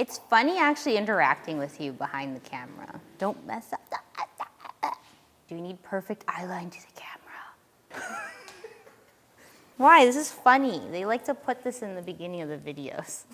It's funny actually interacting with you behind the camera. Don't mess up. Do you need perfect eye line to the camera? Why? This is funny. They like to put this in the beginning of the videos.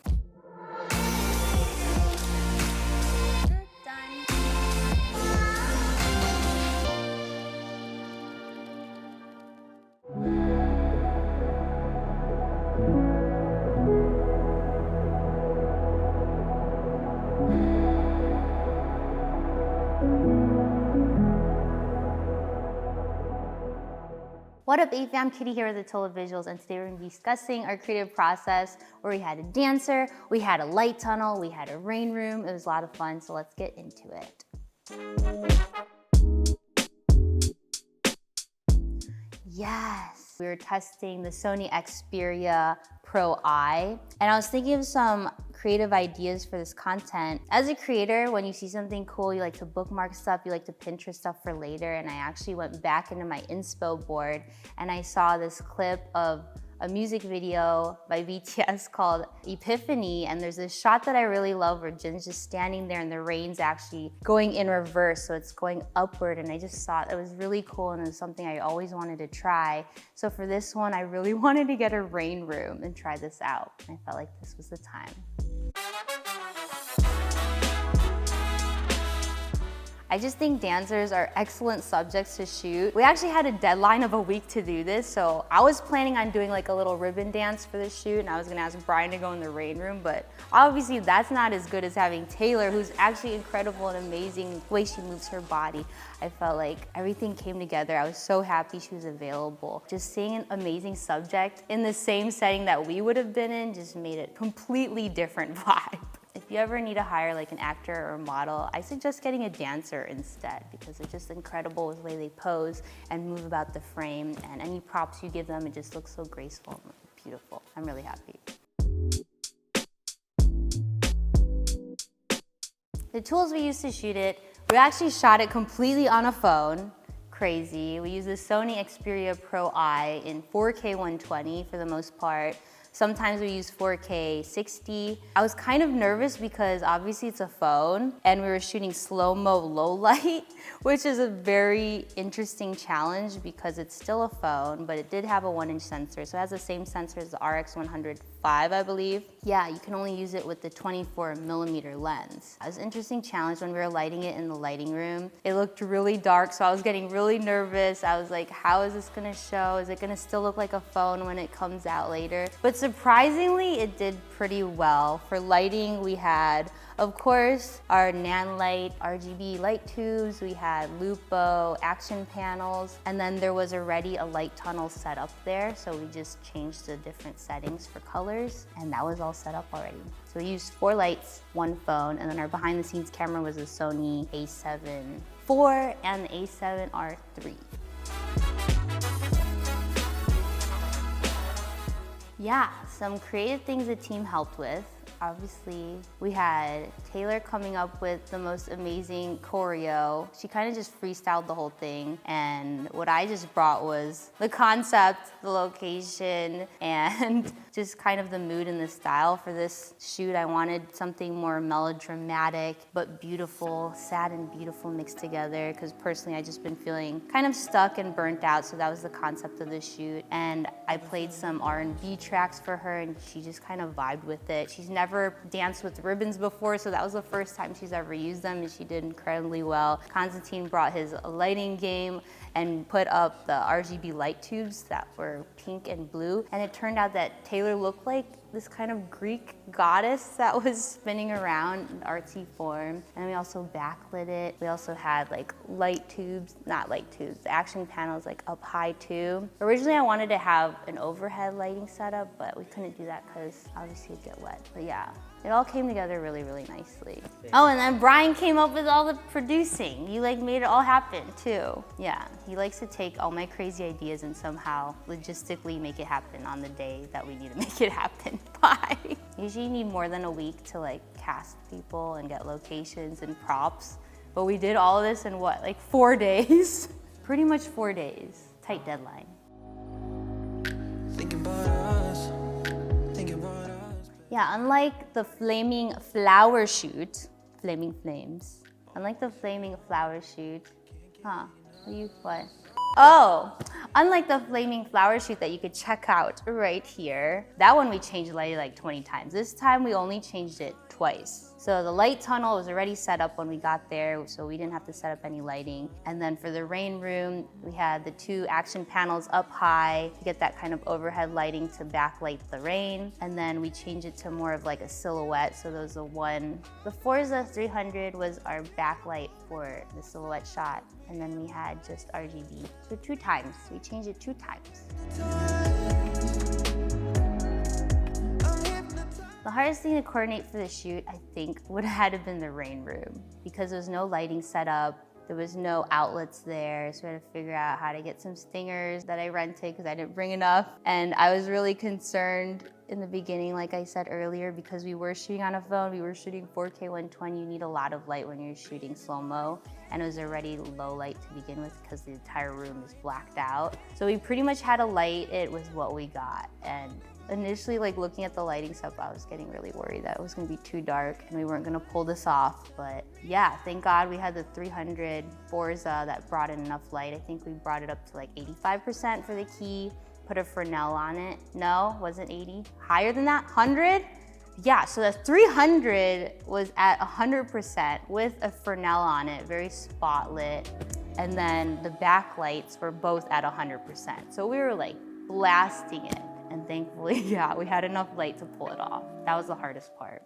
What up, AFAM? Kitty here with the Televisuals, and today we're going to be discussing our creative process where we had a dancer, we had a light tunnel, we had a rain room. It was a lot of fun, so let's get into it. Yes, we were testing the Sony Xperia Pro-I, and I was thinking of some creative ideas for this content. As a creator, when you see something cool, you like to bookmark stuff, you like to Pinterest stuff for later, and I actually went back into my inspo board and I saw this clip of a music video by BTS called Epiphany, and there's this shot that I really love where Jin's just standing there and the rain's actually going in reverse, so it's going upward, and I just thought it was really cool and it was something I always wanted to try. So for this one, I really wanted to get a rain room and try this out. I felt like this was the time. I just think dancers are excellent subjects to shoot. We actually had a deadline of a week to do this, so I was planning on doing like a little ribbon dance for the shoot, and I was gonna ask Brian to go in the rain room, but obviously that's not as good as having Taylor, who's actually incredible and amazing the way she moves her body. I felt like everything came together. I was so happy she was available. Just seeing an amazing subject in the same setting that we would have been in just made it a completely different vibe. If you ever need to hire like an actor or a model, I suggest getting a dancer instead because they're just incredible with the way they pose and move about the frame, and any props you give them, it just looks so graceful and beautiful. I'm really happy. The tools we used to shoot it, we actually shot it completely on a phone. Crazy. We used the Sony Xperia Pro-I in 4K 120 for the most part. Sometimes we use 4K 60. I was kind of nervous because obviously it's a phone and we were shooting slow-mo low light, which is a very interesting challenge because it's still a phone, but it did have a 1-inch sensor. So it has the same sensor as the RX105, I believe. Yeah, you can only use it with the 24mm lens. It was an interesting challenge when we were lighting it in the lighting room. It looked really dark, so I was getting really nervous. I was like, how is this gonna show? Is it gonna still look like a phone when it comes out later? But surprisingly, it did pretty well. For lighting, we had, of course, our Nanlite RGB light tubes, we had Lupo, action panels, and then there was already a light tunnel set up there, so we just changed the different settings for colors, and that was all set up already. So we used 4 lights, 1 phone, and then our behind the scenes camera was a Sony A7 IV and the A7R III. Yeah, some creative things the team helped with. Obviously, we had Taylor coming up with the most amazing choreo. She kind of just freestyled the whole thing, and what I just brought was the concept, the location, and just kind of the mood and the style. For this shoot, I wanted something more melodramatic, but beautiful, sad and beautiful mixed together, because personally, I just been feeling kind of stuck and burnt out, so that was the concept of the shoot. And I played some R&B tracks for her, and she just kind of vibed with it. She's never danced with ribbons before, so that was the first time she's ever used them, and she did incredibly well. Constantine brought his lighting game and put up the RGB light tubes that were pink and blue, and it turned out that Taylor looked like this kind of Greek goddess that was spinning around in artsy form. And we also backlit it. We also had like light tubes, not light tubes, the action panels like up high too. Originally I wanted to have an overhead lighting setup, but we couldn't do that because obviously it'd get wet. But yeah, it all came together really, really nicely. Oh, and then Brian came up with all the producing. You like made it all happen too. Yeah, he likes to take all my crazy ideas and somehow logistically make it happen on the day that we need to make it happen by. Usually you need more than a week to like cast people and get locations and props. But we did all of this in what, like 4 days? Pretty much 4 days, tight deadline. Yeah, unlike the flaming flower shoot, flaming flames. Unlike the flaming flower shoot, what? Oh, unlike the flaming flower shoot that you could check out right here, that one we changed the light like 20 times. This time we only changed it twice. So the light tunnel was already set up when we got there, so we didn't have to set up any lighting. And then for the rain room, we had the 2 action panels up high to get that kind of overhead lighting to backlight the rain. And then we changed it to more of like a silhouette. So there was the Forza 300 was our backlight for the silhouette shot. And then we had just RGB. So 2 times, we changed it 2 times. The hardest thing to coordinate for the shoot, I think, would have had to been the rain room because there was no lighting set up. There was no outlets there, so we had to figure out how to get some stingers that I rented because I didn't bring enough. And I was really concerned in the beginning, like I said earlier, because we were shooting on a phone, we were shooting 4K 120, you need a lot of light when you're shooting slow-mo, and it was already low light to begin with because the entire room is blacked out. So we pretty much had to light it with what we got. And initially, like looking at the lighting stuff, I was getting really worried that it was gonna be too dark and we weren't gonna pull this off. But yeah, thank God we had the 300 Forza that brought in enough light. I think we brought it up to like 85% for the key, put a Fresnel on it. No, wasn't 80? Higher than that, 100? Yeah, so the 300 was at 100% with a Fresnel on it, very spotlit. And then the backlights were both at 100%. So we were like blasting it. And thankfully, yeah, we had enough light to pull it off. That was the hardest part.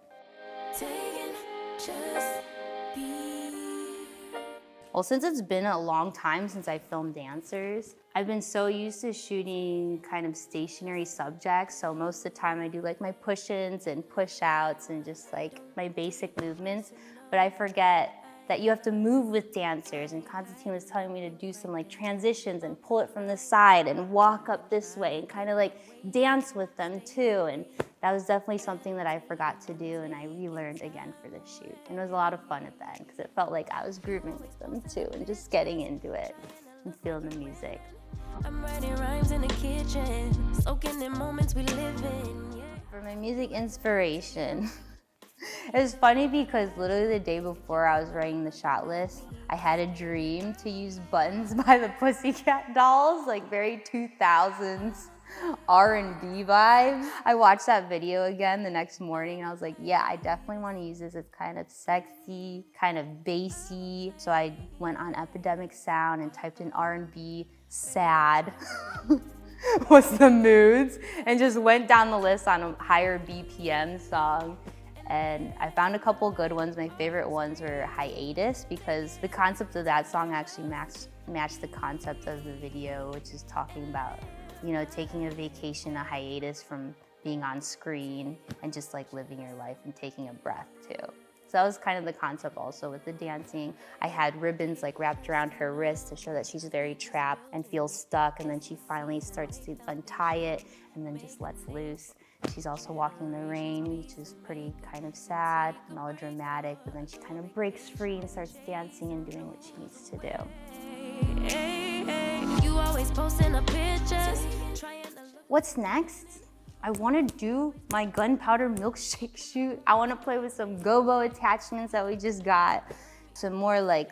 Well, since it's been a long time since I filmed dancers, I've been so used to shooting kind of stationary subjects. So most of the time I do like my push-ins and push-outs and just like my basic movements, but I forget that you have to move with dancers, and Constantine was telling me to do some like transitions and pull it from the side and walk up this way and kind of like dance with them too. And that was definitely something that I forgot to do and I relearned again for this shoot. And it was a lot of fun at the end because it felt like I was grooving with them too and just getting into it and feeling the music. I'm writing rhymes in the kitchen, soaking in moments we live in. Yeah. For my music inspiration, it was funny because literally the day before I was writing the shot list, I had a dream to use Buttons by the Pussycat Dolls, like very 2000s R&B vibes. I watched that video again the next morning and I was like, yeah, I definitely want to use this. It's kind of sexy, kind of bassy. So I went on Epidemic Sound and typed in R&B sad was the moods and just went down the list on a higher BPM song. And I found a couple good ones. My favorite ones were Hiatus because the concept of that song actually matched the concept of the video, which is talking about, you know, taking a vacation, a hiatus from being on screen and just like living your life and taking a breath too. So that was kind of the concept also with the dancing. I had ribbons like wrapped around her wrist to show that she's very trapped and feels stuck, and then she finally starts to untie it and then just lets loose. She's also walking in the rain, which is pretty kind of sad, melodramatic, but then she kind of breaks free and starts dancing and doing what she needs to do. You always posting the pictures. What's next? I want to do my gunpowder milkshake shoot. I want to play with some gobo attachments that we just got. Some more like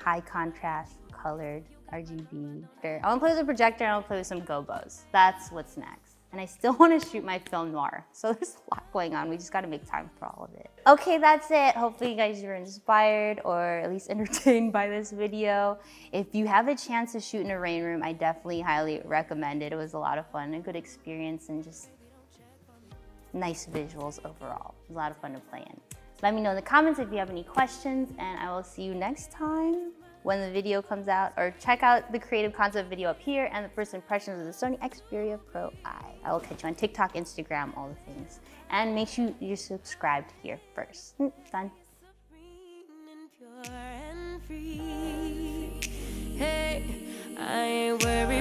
high contrast colored RGB. I want to play with a projector and I want to play with some gobos. That's what's next. And I still want to shoot my film noir. So there's a lot going on. We just got to make time for all of it. Okay, that's it. Hopefully you guys were inspired or at least entertained by this video. If you have a chance to shoot in a rain room, I definitely highly recommend it. It was a lot of fun, a good experience, and just nice visuals overall. It was a lot of fun to play in. Let me know in the comments if you have any questions, and I will see you next time when the video comes out, or check out the creative concept video up here and the first impressions of the Sony Xperia Pro-I. I will catch you on TikTok, Instagram, all the things. And make sure you're subscribed here first. Done. Hey, I ain't worried.